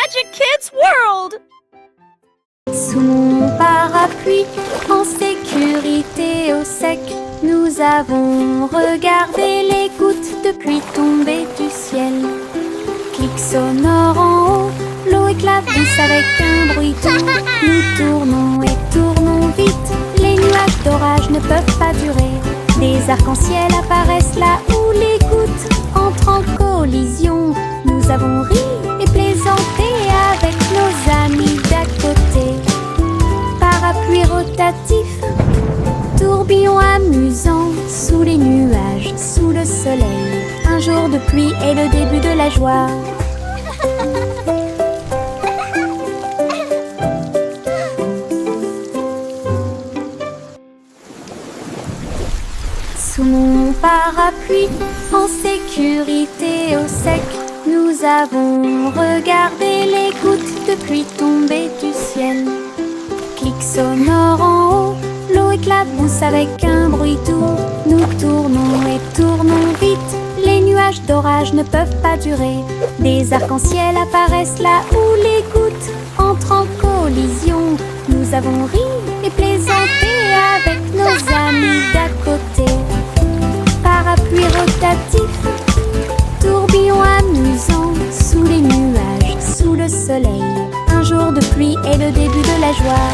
Magic Kids World! Sous mon parapluie, en sécurité au sec, nous avons regardé les gouttes de pluie tomber du ciel. Clic sonore en haut, l'eau éclabousse avec un bruit doux. Nous tournons et tournons vite, les nuages d'orage ne peuvent pas durer. Des arcs-en-ciel apparaissent là où les gouttes entrent en collision. Nous avons ri et plaisanté avec nos amis d'à côté. Parapluie rotatif, tourbillon amusant, sous les nuages, sous le soleil. Un jour de pluie est le début de la joie. Sous mon parapluie, en sécurité au sec, nous avons regardé les gouttes de pluie tomber du ciel. Clic sonore en haut, l'eau éclabousse avec un bruit doux. Nous tournons et tournons vite, les nuages d'orage ne peuvent pas durer. Des arcs-en-ciel apparaissent là où les gouttes entrent en collision. Nous avons ri et plaisanté avec nos amis d'à côté. Parapluie rotatif, tourbillon amusant, sous les nuages, sous le soleil. Un jour de pluie est le début de la joie.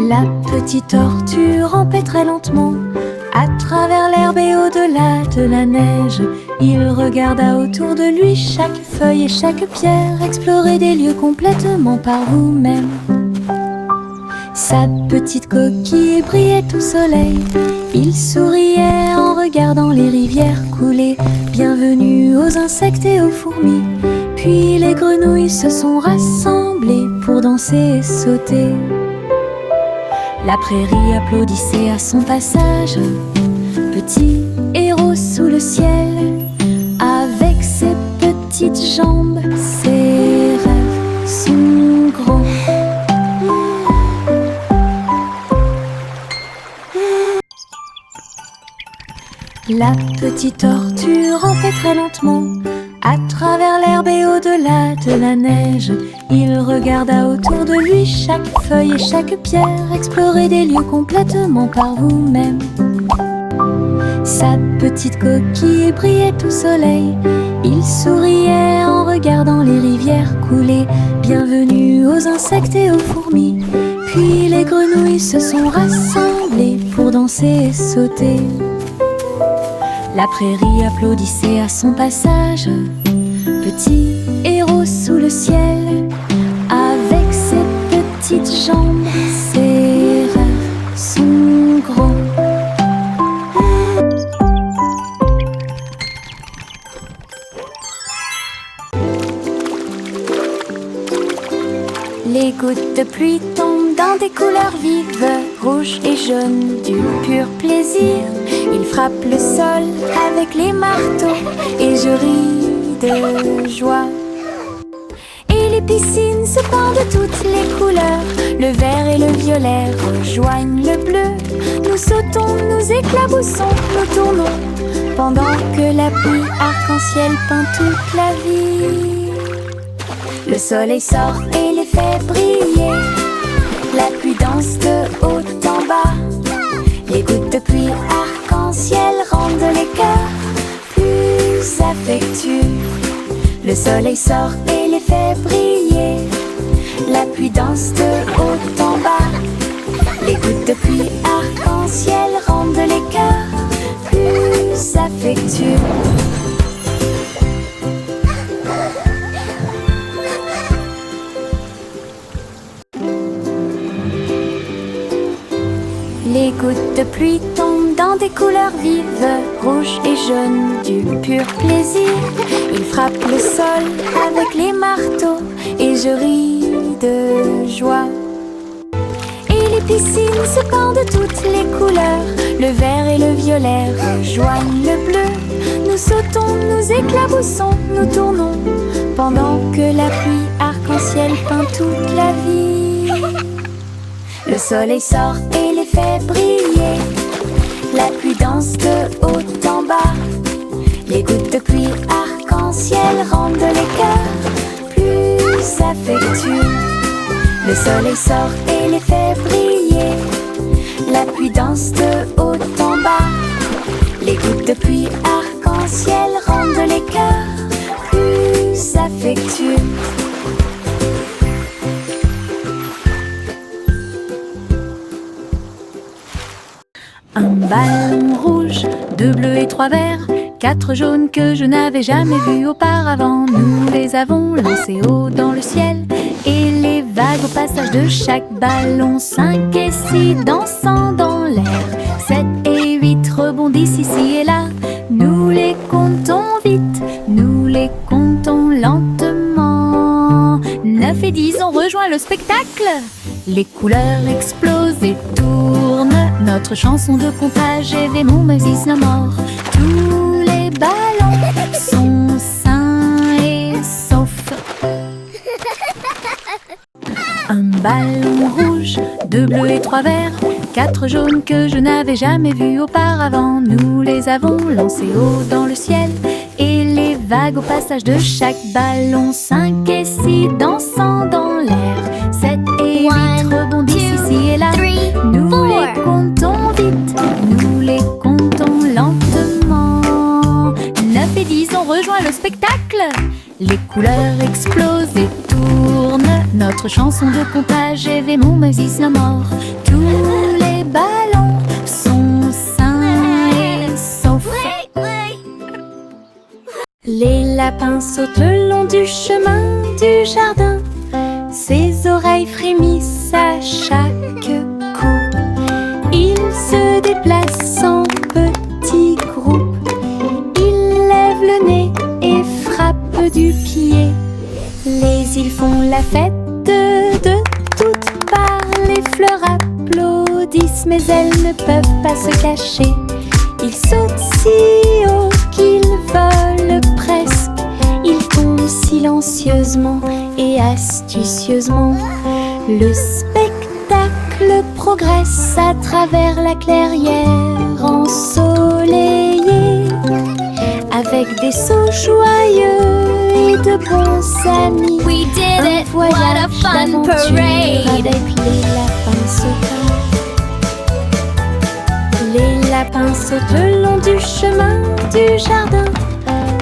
La petite tortue rampait très lentement à travers l'herbe et au-delà de la neige. Il regarda autour de lui chaque feuille et chaque pierre, explorer des lieux complètement par vous-même. Sa petite coquille brillait au soleil. Il souriait en regardant les rivières couler. Bienvenue aux insectes et aux fourmis. Puis les grenouilles se sont rassemblées pour danser et sauter. La prairie applaudissait à son passage. Petit héros sous le ciel, avec ses petites jambes, ses rêves sont grands. La petite tortue rampait très lentement à travers l'herbe et au-delà de la neige. Il regarda autour de lui chaque feuille et chaque pierre, explorer des lieux complètement par vous-même. Sa petite coquille brillait au soleil. Il souriait en regardant les rivières couler. Bienvenue aux insectes et aux fourmis. Puis les grenouilles se sont rassemblées pour danser et sauter. La prairie applaudissait à son passage. Petit héros sous le ciel, avec ses petites jambes, ses rêves sont grands. Les gouttes de pluie tombent dans des couleurs vives, rouge et jaune, du pur plaisir. Ils frappent le sol avec les marteaux et je ris de joie. Et les piscines se pendent de toutes les couleurs. Le vert et le violet rejoignent le bleu. Nous sautons, nous éclaboussons, nous tournons, pendant que la pluie arc-en-ciel peint toute la vie. Le soleil sort et les fait briller. La pluie danse de haut en bas. Les gouttes de pluie arc-en-ciel rendent les cœurs plus affectueux. Le soleil sort et les fait briller. La pluie danse de haut en bas. Les gouttes de pluie arc-en-ciel rendent les cœurs plus affectueux. Les gouttes de pluie tombent dans des couleurs vives, rouge et jaune, du pur plaisir. Ils frappent le sol avec les marteaux et je ris de joie. Et les piscines se pendent de toutes les couleurs. Le vert et le violet rejoignent le bleu. Nous sautons, nous éclaboussons, nous tournons, pendant que la pluie arc-en-ciel peint toute la vie. Le soleil sort et les fait briller. La pluie danse de haut en bas. Les gouttes de pluie arc-en-ciel rendent les cœurs plus affectueux. Le soleil sort et les fait briller. La pluie danse de haut en bas. Les gouttes de pluie arc-en-ciel rendent les cœurs plus affectueux. Un ballon rouge, 2 bleus et 3 verts, 4 jaunes que je n'avais jamais vus auparavant. Nous les avons lancés haut dans le ciel, et les vagues au passage de chaque ballon, 5 et 6 dansant dans l'air, 7 et 8 rebondissent ici et là. Nous les comptons vite, nous les comptons lentement. 9 et 10 ont rejoint le spectacle. Les couleurs explosent et tournent. Notre chanson de comptage est Mon Moses no more. Tous les ballons sont sains et saufs. Un ballon rouge, 2 bleus et 3 verts, 4 jaunes que je n'avais jamais vus auparavant. Nous les avons lancés haut dans le ciel, et les vagues au passage de chaque ballon, 5 et 6 dansant dans l'air, 7 et 8 rebondissent ici et là. Nous les comptons vite, nous les comptons lentement. 9 et 10 ont rejoint le spectacle. Les couleurs explosent et tournent. Notre chanson de comptage est Mon Moses no more. Tous les ballons sont sains et saufs. Les lapins sautent le long du chemin du jardin. Ses oreilles frémissent à chaque coup. Ils se déplacent en petits groupes. Ils lèvent le nez et frappent du pied. Les îles font la fête de toutes parts. Les fleurs applaudissent, mais elles ne peuvent pas se cacher. Ils sautent si haut qu'ils volent presque. Ils tombent silencieusement et astucieusement. Le spectacle progresse à travers la clairière ensoleillée, avec des sauts joyeux et de bons amis. We did it! What a fun parade! Avec les lapins sauteurs. Les lapins sautent le long du chemin du jardin.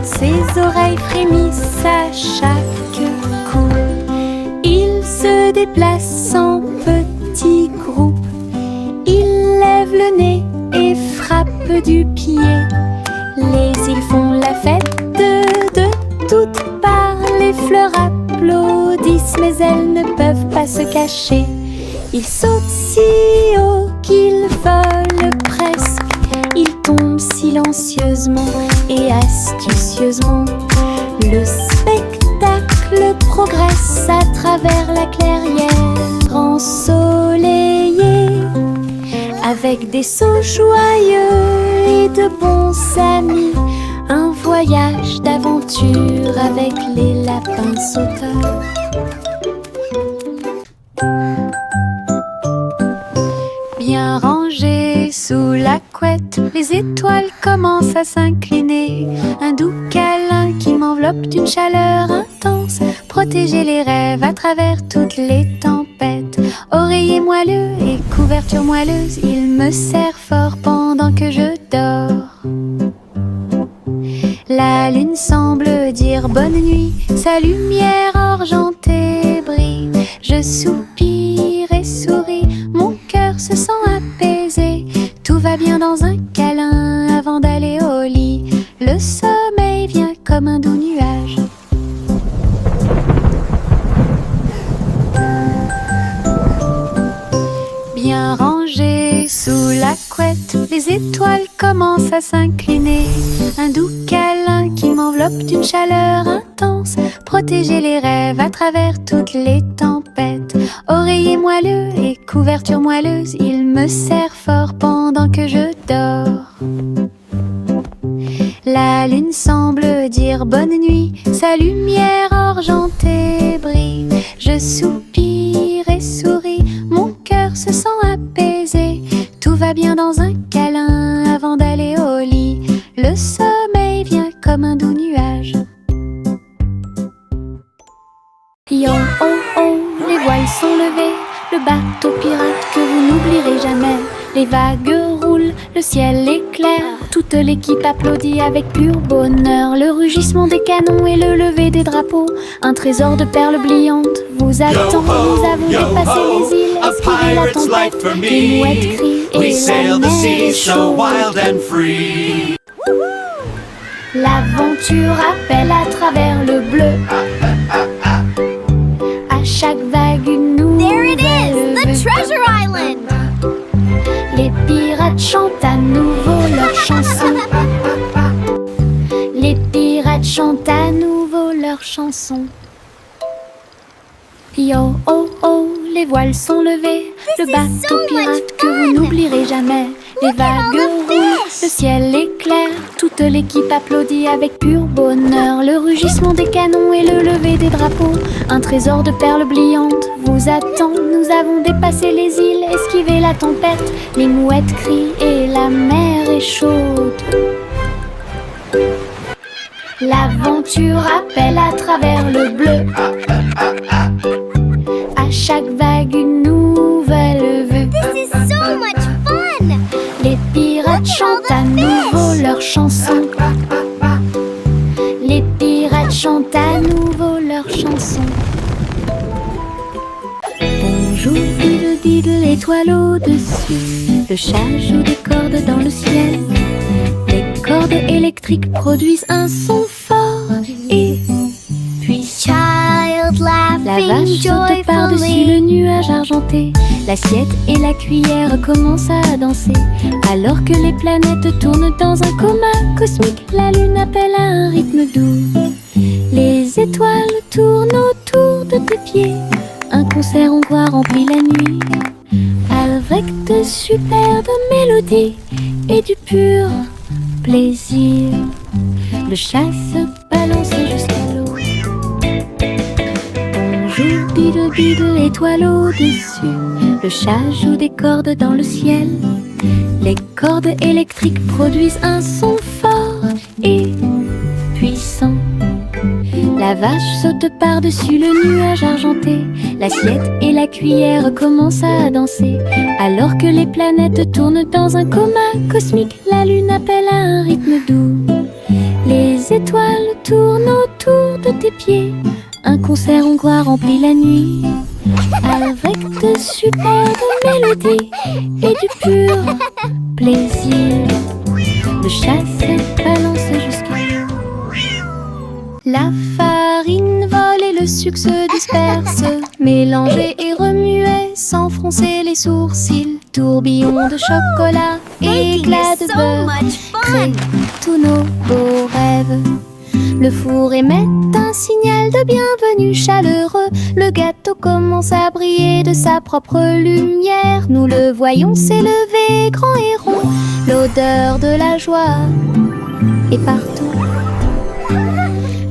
Ses oreilles frémissent à chaque coup. Ils se déplacent en petits groupes. Ils lèvent le nez et frappent du pied. Les îles font la fête de toutes parts. Les fleurs applaudissent, mais elles ne peuvent pas se cacher. Ils sautent si haut qu'ils volent presque. Ils tombent silencieusement et astucieusement. Le spectacle progresse à travers la clairière ensoleillée, avec des sauts joyeux et de bons amis. Un voyage d'aventure avec les lapins sauteurs. Bien rangés sous la couette, les étoiles commencent à s'incliner. Un doux câlin qui m'enveloppe d'une chaleur intense. Protéger les rêves à travers toutes les tempêtes. Oreiller moelleux et couverture moelleuse, il me serre fort pendant que je dors. La lune semble dire bonne nuit, sa lumière argentée brille. Je soupire et souris, mon cœur se sent apaisé. Tout va bien dans un câlin avant d'aller au lit. Le sommeil vient comme un doux nuage. Bien rangés sous la couette, les étoiles commencent à s'incliner. Un doux câlin qui m'enveloppe d'une chaleur intense. Protéger les rêves à travers toutes les tempêtes. Oreiller moelleux et couverture moelleuse, il me serre fort pendant que je dors. La lune semble dire bonne nuit, sa lumière argentée brille. Je soupire et souris, mon cœur se sent apaisé. va bien dans un câlin avant d'aller au lit. Le sommeil vient comme un doux nuage. Yo oh oh, les voiles sont levées, le bateau pirate que vous n'oublierez jamais. Les vagues roulent, le ciel est clair, toute l'équipe applaudit avec pur bonheur. Le rugissement des canons et le lever des drapeaux, un trésor de perles brillantes vous attend. Nous avons dépassé les îles, esquivé la tempête, les mouettes crient et la mer est chaude. L'aventure appelle à travers le bleu. À chaque vague une nouvelle There it is, the Treasure Island. Les pirates chantent à nouveau leur chanson. Les pirates chantent à nouveau leur chanson. Yo oh oh, les voiles sont levées, le bateau pirate que vous n'oublierez jamais. Les vagues roulent, le ciel est clair, toute l'équipe applaudit avec pur bonheur. Le rugissement des canons et le lever des drapeaux, un trésor de perles brillantes vous attend. Nous avons dépassé les îles, esquivé la tempête, les mouettes crient et la mer est chaude. L'aventure appelle à travers le bleu. À chaque vague une nouvelle vue. This is so much fun. Les pirates chantent à nouveau leur chanson. Les pirates chantent à nouveau leur chanson. Bonjour diddle diddle, étoile au-dessus. Le chat joue des cordes dans le ciel. Les cordes électriques produisent un son fort et puissant. La vache saute par-dessus le nuage argenté. L'assiette et la cuillère commencent à dancer. Alors que les planètes tournent dans un coma cosmique, la lune appelle à un rythme doux. Les étoiles tournent autour de tes pieds. Un concert hongrois remplit la nuit, avec de superbes mélodies et du pur plaisir. Le chat se balance jusqu'à l'eau. Bonjour diddle diddle, étoile au-dessus. Le chat joue des cordes dans le ciel. Les cordes électriques produisent un son fort et puissant. La vache saute par-dessus le nuage argenté. L'assiette et la cuillère commencent à danser. Alors que les planètes tournent dans un coma cosmique, la lune appelle à un rythme doux. Les étoiles tournent autour de tes pieds. Un concert hongrois remplit la nuit, avec de superbes mélodies et du pur plaisir. Le chat se balance jusqu'à l'eau. La farine vole et le sucre se disperse, mélangé et remué sans froncer les sourcils. Tourbillon de chocolat, éclat de beurre, créent tous nos beaux rêves. Le four émet un signal de bienvenue chaleureux. Le gâteau commence à briller de sa propre lumière. Nous le voyons s'élever grand et rond. L'odeur de la joie est partout.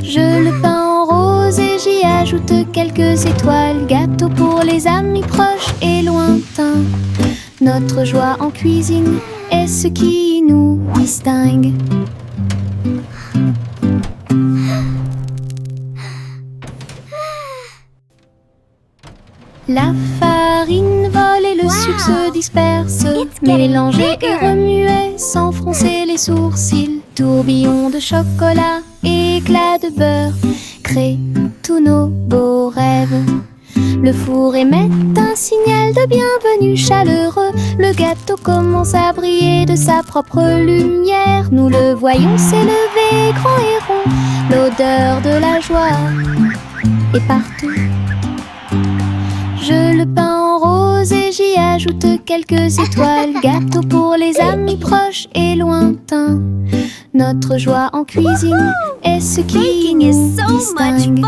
Je le peins en rose et j'y ajoute quelques étoiles. Gâteau pour les amis proches et lointains. Notre joie en cuisine est ce qui nous distingue. La farine vole et le sucre se disperse, mélangé et remué sans froncer les sourcils. Tourbillon de chocolat, éclat de beurre, créent tous nos beaux rêves. Le four émet un signal de bienvenue chaleureux. Le gâteau commence à briller de sa propre lumière. Nous le voyons s'élever grand et rond. L'odeur de la joie est partout. Je le peins en rose et j'y ajoute quelques étoiles. Gâteau pour les amis proches et lointains. Notre joie en cuisine est ce qui nous distingue.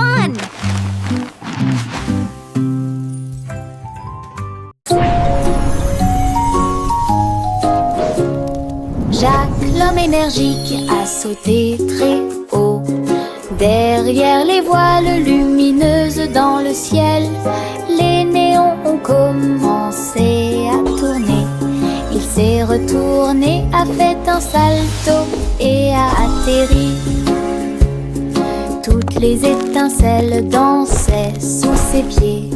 Jacques, l'homme énergique, a sauté très haut. Derrière les voiles lumineuses dans le ciel, les néons ont commencé à tourner. Il s'est retourné, a fait un salto et a atterri. Toutes les étincelles dansaient sous ses pieds,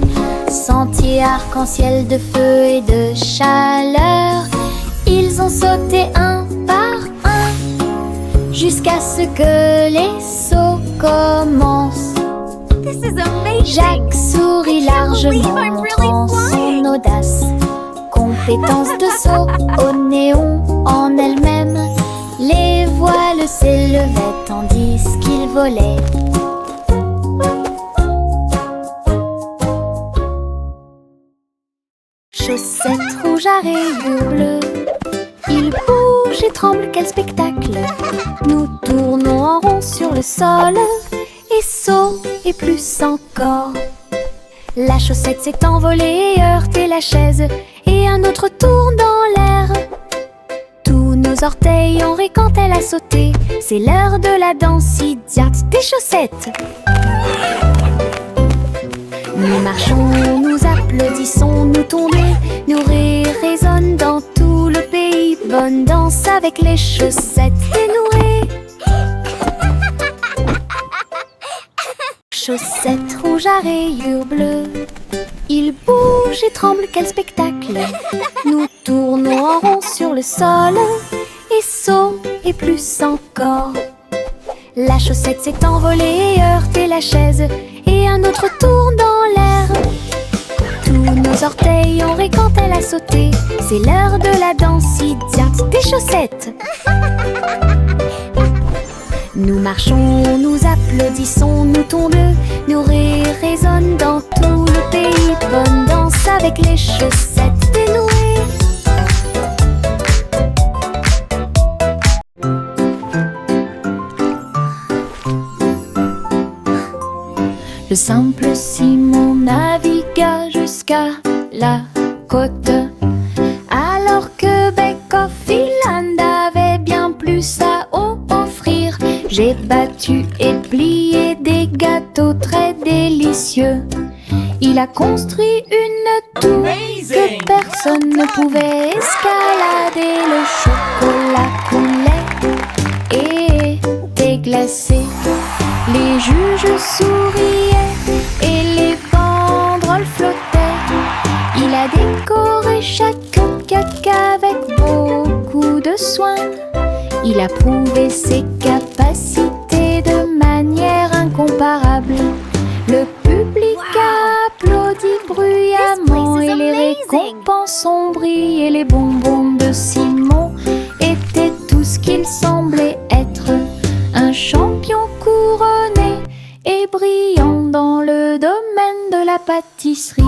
sentier arc-en-ciel de feu et de chaleur. Ils ont sauté un par un jusqu'à ce que les sauts commencent. This is amazing. Jacques sourit largement, montrant son audace. Compétence de saut au néon en elle-même. Les voiles s'élevaient tandis qu'il volait. Chaussettes rouges à rayures bleues, il bouge et tremble, quel spectacle! Nous tournons en rond sur le sol, et saut et plus encore. La chaussette s'est envolée et heurté la chaise, et un autre tourne dans l'air. Tous nos orteils ont ri quand elle a sauté. C'est l'heure de la danse idiote des chaussettes. Nous marchons, nous applaudissons, nous tombons, nos rires résonnent dans tout le pays. Bonne danse avec les chaussettes dénouées. Chaussettes rouges à rayures bleues, il bouge et tremble, quel spectacle! Nous tournons en rond sur le sol, et saut et plus encore. La chaussette s'est envolée et heurté la chaise, et un autre tourne dans l'air. Tous nos orteils ont ri quand elle a sauté. C'est l'heure de la danse idiote des chaussettes. Nous marchons, nous applaudissons, nous tombons, nos rires résonnent dans tout le pays. Bonne danse avec les chaussettes dénouées. Le simple Simon navigua jusqu'à la côte, alors que Beck of Finland avait bien plus à offrir. J'ai battu et plié des gâteaux très délicieux. Il a construit une tour que personne ne pouvait escalader. Le chocolat coulait et était glacé. Les juges souriaient et les banderoles flottaient. Il a décoré chaque cupcake avec beaucoup de soin. Il a prouvé ses capacités de manière incomparable. Le public a applaudi bruyamment et les récompenses ont brillé. Les bonbons de Simon étaient tout ce qu'il semblait être. Un champion couronné et brillant dans le domaine de la pâtisserie.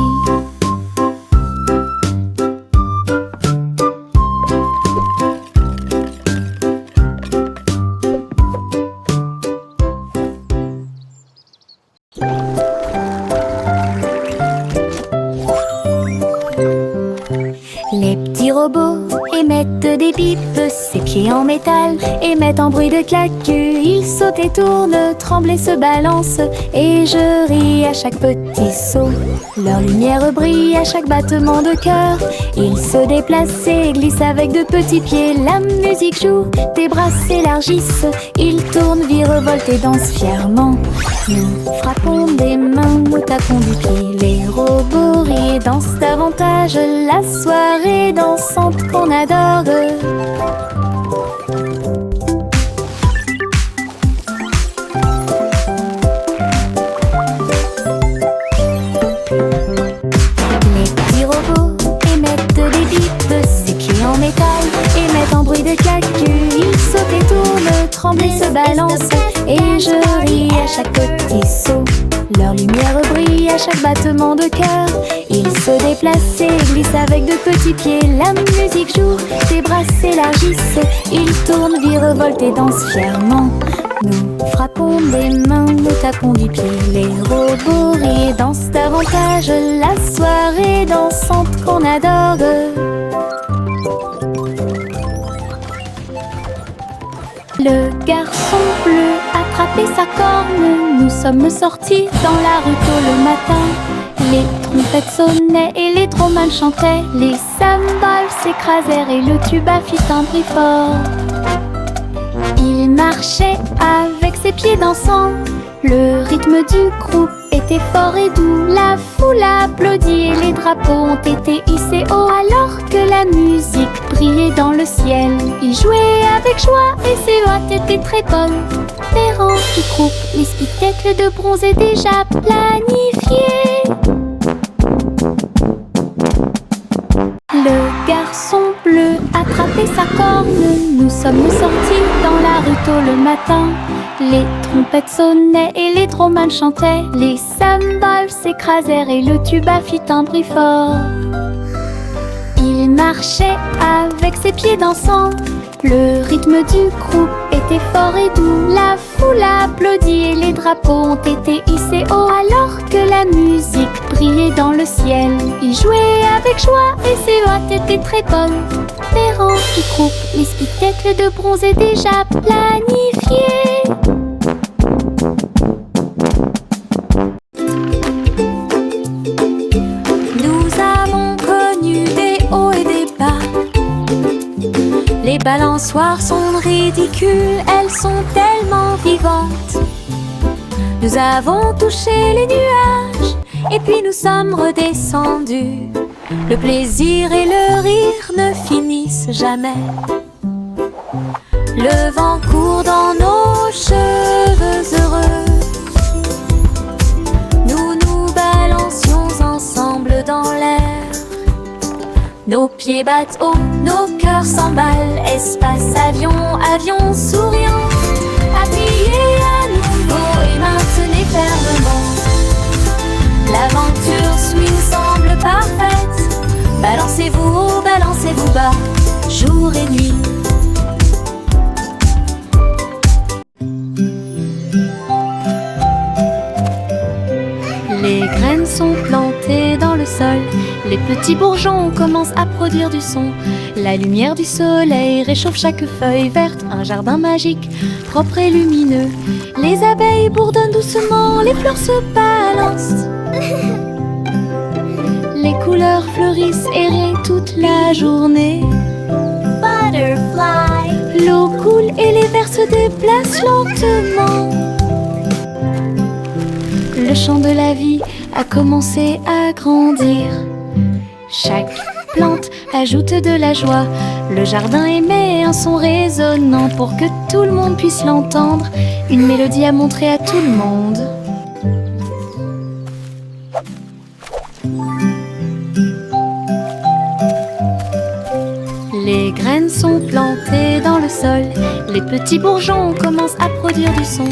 Les petits robots émettent des pipes, ses pieds en métal émettent un bruit de claque. Ils sautent et tournent, tremblent et se balancent, et je ris à chaque petit saut. Leur lumière brille à chaque battement de cœur. Ils se déplacent et glissent avec de petits pieds. La musique joue, des bras s'élargissent. Ils tournent, virevoltent et dansent fièrement. Nous frappons des mains, nous tapons du pied. Les robots rient et dansent davantage. La soirée dansante qu'on adore. Les petits robots émettent des bips, ses pieds en métal émettent un bruit de claque. Ils sautent et tournent, tremblent et se balancent, et je ris à chaque petit saut. Leur lumière brille à chaque battement de cœur. Ils se déplacent et glissent avec de petits pieds. La musique joue, des bras s'élargissent. Ils tournent, virevoltent et dansent fièrement. Nous frappons des mains, nous tapons du pied. Les robots rient et dansent davantage. La soirée dansante qu'on adore. Le garçon bleu attrapait sa corne. Nous sommes sortis dans la rue tôt le matin. Les trompettes sonnaient et les dromals chantaient. Les cymbales s'écrasèrent et le tuba fit un bruit fort. Il marchait avec ses pieds dansants. Le rythme du groupe était fort et doux. La foule applaudit et les drapeaux ont été hissés haut. Alors que la musique brillait dans le ciel, ils jouaient avec joie et ses hôtes étaient très bonnes. Les rangs du groupe, les spectacles de bronze est déjà planifiés. Le garçon bleu attrapait sa corne. Nous sommes sortis dans la rue tôt le matin. Les trompettes sonnaient et les dromals chantaient. Les cymbales s'écrasèrent et le tuba fit un bruit fort. Il marchait avec ses pieds dansants. Le rythme du groupe était fort et doux. La foule applaudit et les drapeaux ont été hissés haut. Alors que la musique brillait dans le ciel, ils jouaient avec joie et ses hôtes étaient très bonnes. Les rangs du groupe, les spectacles de bronze est déjà planifiés. Nous avons connu des hauts et des bas. Les balançoires sont ridicules, elles sont tellement vivantes. Nous avons touché les nuages et puis nous sommes redescendus. Le plaisir et le rire ne finissent jamais. Le vent court dans nos cheveux heureux. Nous nous balancions ensemble dans l'air. Nos pieds battent haut, nos cœurs s'emballent. Espace, avion, avion souriant. Appuyez à nouveau et maintenez fermement. L'aventure swing semble parfaite. Balancez-vous haut, balancez-vous bas, jour et nuit. Les graines sont plantées dans le sol. Les petits bourgeons commencent à produire du son. La lumière du soleil réchauffe chaque feuille verte. Un jardin magique, propre et lumineux. Les abeilles bourdonnent doucement, les fleurs se balancent. Les couleurs fleurissent et rient toute la journée. Butterfly. L'eau coule et les vers se déplacent lentement. Le chant de la vie a commencé à grandir. Chaque plante ajoute de la joie. Le jardin émet un son résonnant pour que tout le monde puisse l'entendre. Une mélodie à montrer à tout le monde. Les graines sont plantées dans le sol. Les petits bourgeons commencent à produire du son.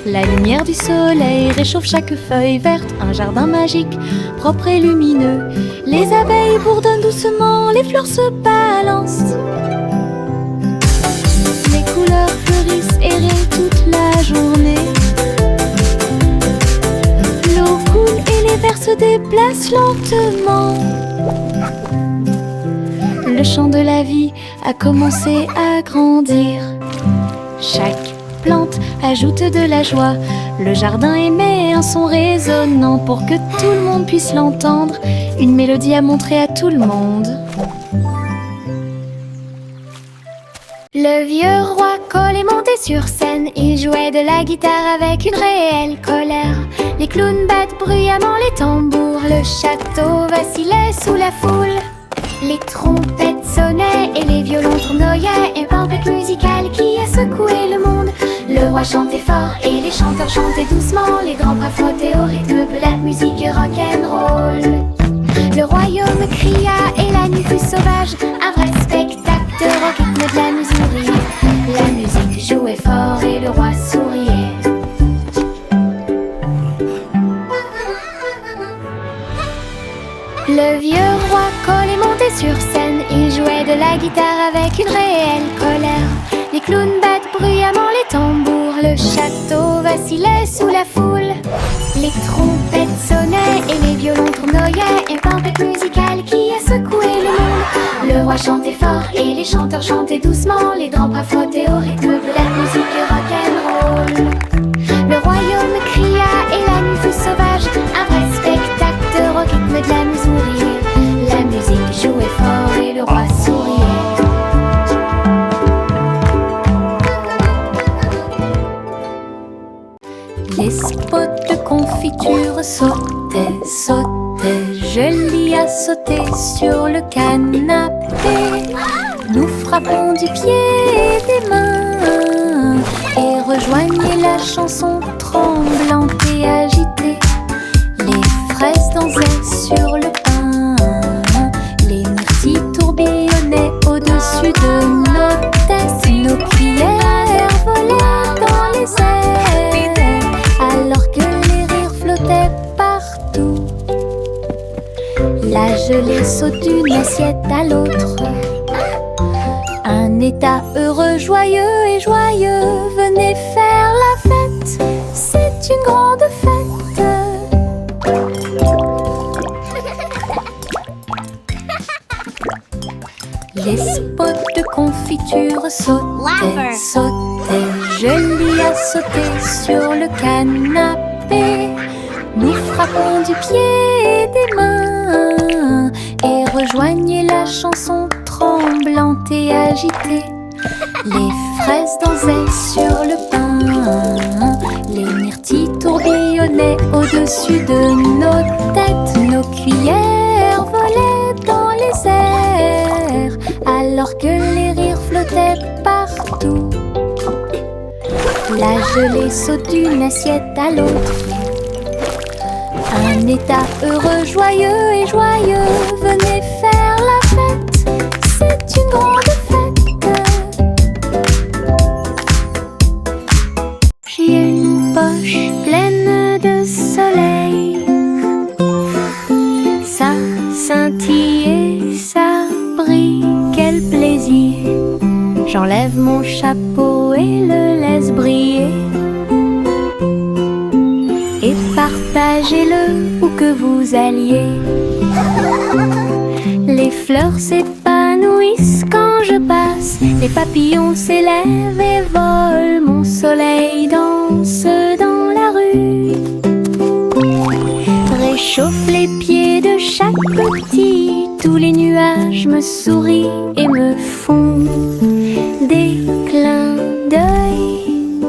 La lumière du soleil réchauffe chaque feuille verte. Un jardin magique, propre et lumineux. Les abeilles bourdonnent doucement, les fleurs se balancent. Les couleurs fleurissent et rient toute la journée. L'eau coule et les vers se déplacent lentement. Le chant de la vie a commencé à grandir. Chaque plante ajoute de la joie. Le jardin émet un son résonnant pour que tout le monde puisse l'entendre. Une mélodie à montrer à tout le monde. Le vieux roi Cole est monté sur scène. Il jouait de la guitare avec une réelle colère. Les clowns battent bruyamment les tambours. Le château vacillait sous la foule. Les trompettes sonnaient et les violons tournoyaient. Une tempête musicale qui a secoué le monde. Le roi chantait fort et les chanteurs chantaient doucement. Les grands bras frottaient au rythme de la musique rock'n'roll. Le royaume cria et la nuit fut sauvage. Un vrai spectacle au rythme de la musique. La musique jouait fort et le roi souriait. Le vieux roi Cole est monté sur scène. Il jouait de la guitare avec une réelle colère. Les clowns battent bruyamment les tambours. Le château vacillait sous la foule. Les trompettes sonnaient et les violons tournoyaient. Une tempête musicale qui a secoué le monde. Le roi chantait fort et les chanteurs chantaient doucement. Les grands bras frottaient au rythme de la musique rock'n'roll. Le royaume cria et la nuit fut sauvage. Un vrai spectacle au rythme de la jouait fort et le roi souriait. Les spots de confiture sautaient, sautaient. Jolie a sauté sur le canapé. Nous frappons du pied et des mains et rejoignez la chanson tremblante et agitée. Les fraises dansaient sur le pain, les myrtilles tourbillonnaient au-dessus de nos têtes. Nos cuillères volaient dans les airs alors que les rires flottaient partout. La gelée saute d'une assiette à l'autre. Un état heureux, joyeux et joyeux. Venez faire la fête, c'est une grande fête. Les spots de confiture sautaient, sautaient. Jolie a sauté sur le canapé. Nous frappons du pied et des mains et rejoignez la chanson tremblante et agitée. Les fraises dansaient sur le pain, les myrtilles tourbillonnaient au-dessus de nos têtes. Nos cuillères volaient dans les airs alors que les rires flottaient partout. La gelée saute d'une assiette à l'autre. Un état heureux, joyeux et joyeux. Venez faire la fête, c'est une grande fête. J'ai une poche pleine de soleil. Ça scintille et ça brille, quel plaisir. J'enlève mon chapeau et le laisse briller. Et partagez-le où que vous alliez. Les fleurs s'épanouissent quand je passe. Les papillons s'élèvent et volent. Mon soleil danse dans la rue. Réchauffe les pieds de chaque petit. Tous les nuages me sourient et me font des clins d'œil.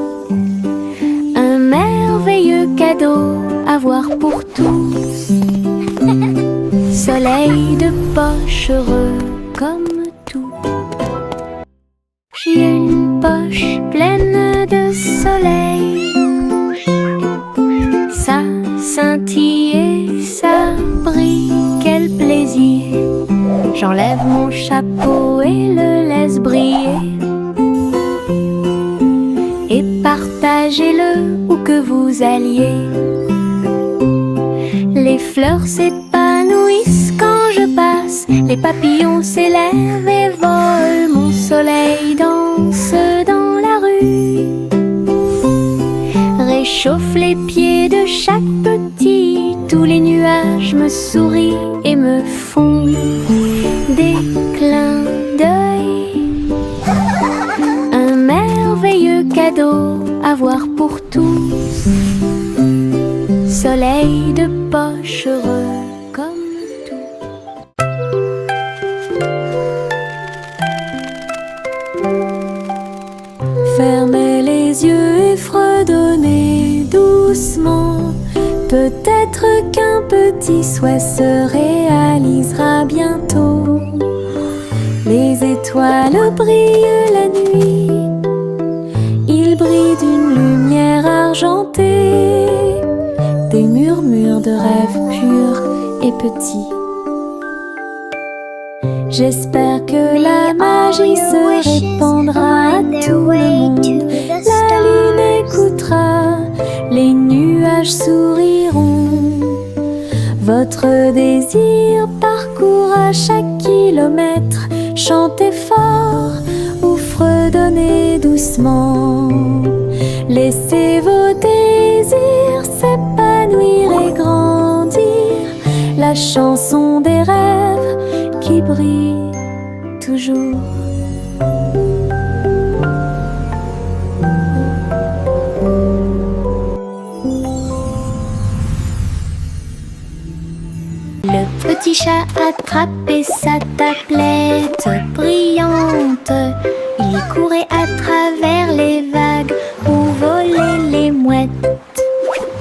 Un merveilleux cadeau à voir pour tous. Soleil de poche heureux comme tout. J'ai une poche pleine de soleil. Ça scintille et ça brille, quel plaisir. J'enlève mon chapeau et le laisse briller. Et partagez-le où que vous alliez. Les fleurs s'épanouissent quand je passe. Les papillons s'élèvent et volent. Mon soleil danse dans la rue. Réchauffe les pieds de chaque petit. Tous les nuages me sourient et me font des clins d'œil. Un merveilleux cadeau à voir pour tous. Soleil de poche heureux comme tout. Fermez les yeux et fredonnez doucement. Peut-être qu'un petit souhait se réalisera bientôt. Les étoiles brillent la nuit. Ils brillent d'une lumière argentée. Des murmures de rêves purs et petits. J'espère que la magie se répandra à tout le monde. La lune écoutera, les nuages souriront. Votre désir parcourra chaque kilomètre. Chantez fort ou fredonnez doucement. Laissez vos désirs s'épanouir et grandir. La chanson des rêves qui brille toujours. Le petit chat attrapait sa tablette brillante. Il courait à travers les vagues où volaient les mouettes.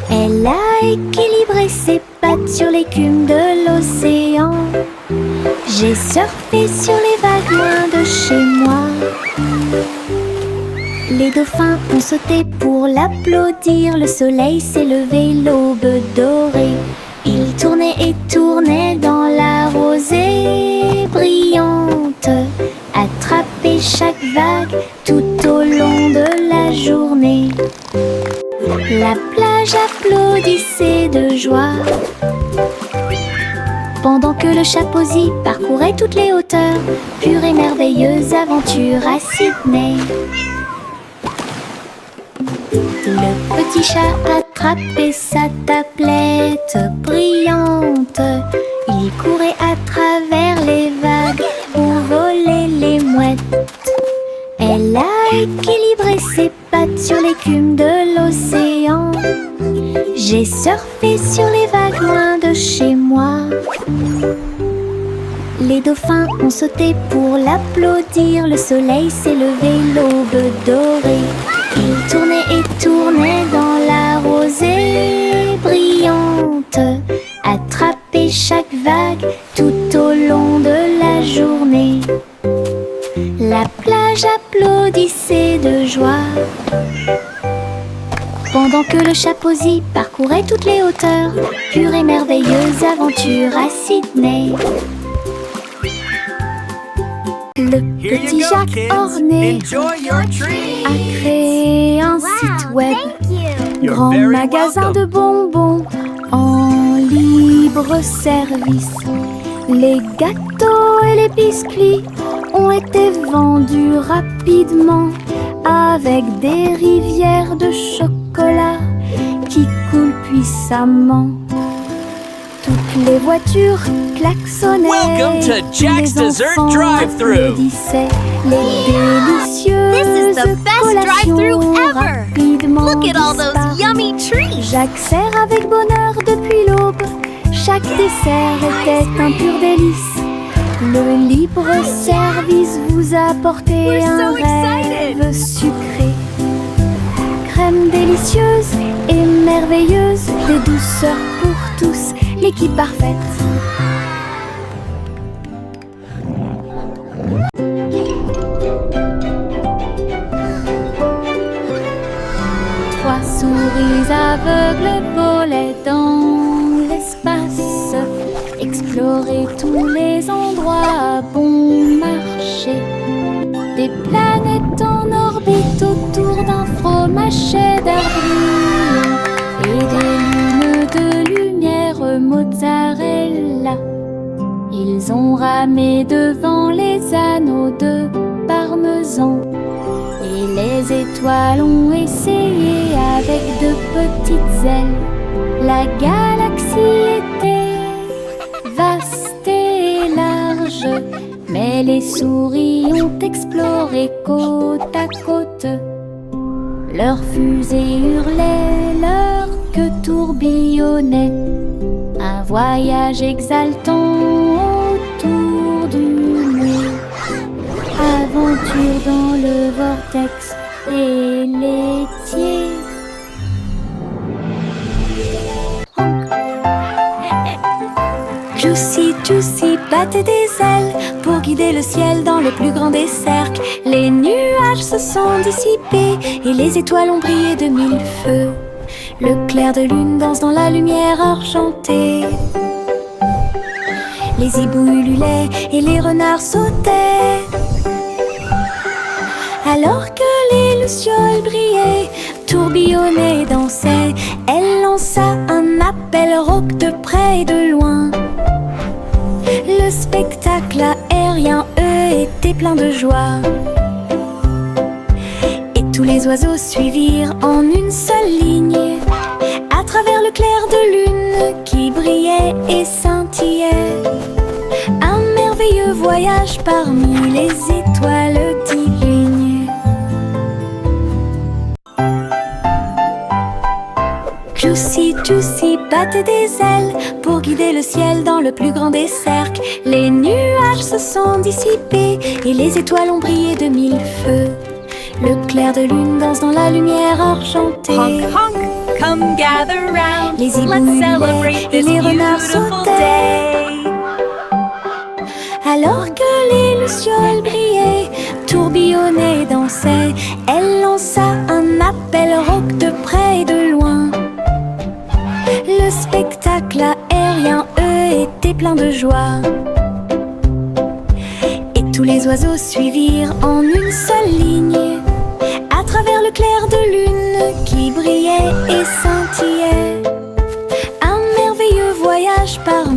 Elle a équilibré ses pattes sur l'écume de l'océan. J'ai surfé sur les vagues loin de chez moi. Les dauphins ont sauté pour l'applaudir. Le soleil s'est levé, l'aube dorée. Il tournait et tournait dans la rosée brillante, attrapait chaque vague tout au long de la journée. La plage applaudissait de joie pendant que le chapeauzi parcourait toutes les hauteurs. Pure et merveilleuse aventure à Sydney. Le petit chat attrapait sa tablette brillante. Il courait à travers les vagues où volaient les mouettes. Elle a équilibré ses pattes sur l'écume de l'océan. J'ai surfé sur les vagues loin de chez moi. Les dauphins ont sauté pour l'applaudir. Le soleil s'est levé, l'aube dorée. Il tournait et tournait dans la rosée brillante, attrapait chaque vague tout au long de la journée. La plage applaudissait de joie pendant que le chapeauzi parcourait toutes les hauteurs. Pure et merveilleuse aventure à Sydney. Le petit Jacques orné a créé un site web, grand magasin de bonbons en libre service. Les gâteaux et les biscuits ont été vendus rapidement avec des rivières de chocolat qui coulent puissamment. Toutes les voitures klaxonnaient. Welcome to Jack's Dessert Drive-Thru. Les délicieuses This is the best drive-thru ever. rapidement Look at all those disparues. yummy treats. Jacques sert avec bonheur depuis l'aube. Chaque dessert était un pur délice. Le libre service vous a apporté We're un so excited. rêve sucré. Crème délicieuse et merveilleuse, des douceurs pour tous, l'équipe parfaite. Trois souris aveugles volaient dans l'espace, explorer tous les endroits à bon marché. Des planètes en orbite autour d'un fromage d'air brillant et des lunes de lumière mozzarella. Ils ont ramé devant les anneaux de parmesan et les étoiles ont essayé avec de petites ailes. La galaxie était vaste et large, mais les souris ont exploré côte à côte. Leurs fusées hurlaient, leur queue tourbillonnait. Un voyage exaltant autour du monde. Aventure dans le vortex et laitier. Juicy battait des ailes pour guider le ciel dans le plus grand des cercles. Les nuages se sont dissipés et les étoiles ont brillé de mille feux. Le clair de lune danse dans la lumière argentée. Les hiboux ululaient et les renards sautaient. Alors que les lucioles brillaient, tourbillonnaient et dansaient, elle lança un appel rauque de près et de loin. Le spectacle aérien, eux, était plein de joie. Et tous les oiseaux suivirent en une seule ligne, à travers le clair de lune qui brillait et scintillait. Un merveilleux voyage parmi les étoiles divines. Lucy, Juicy battaient des ailes pour guider le ciel dans le plus grand des cercles. Les nuages se sont dissipés et les étoiles ont brillé de mille feux. Le clair de lune danse dans la lumière argentée. Honk, honk, come gather round. Les hiboux Let's hurlaient celebrate et this les renards beautiful sautaient. day. Alors que les lucioles brillaient, tourbillonnaient et dansaient, elle lança un appel rauque de près et de loin. Le spectacle aérien, eux, était plein de joie. Et tous les oiseaux suivirent en une seule ligne, à travers le clair de lune qui brillait et scintillait. Un merveilleux voyage par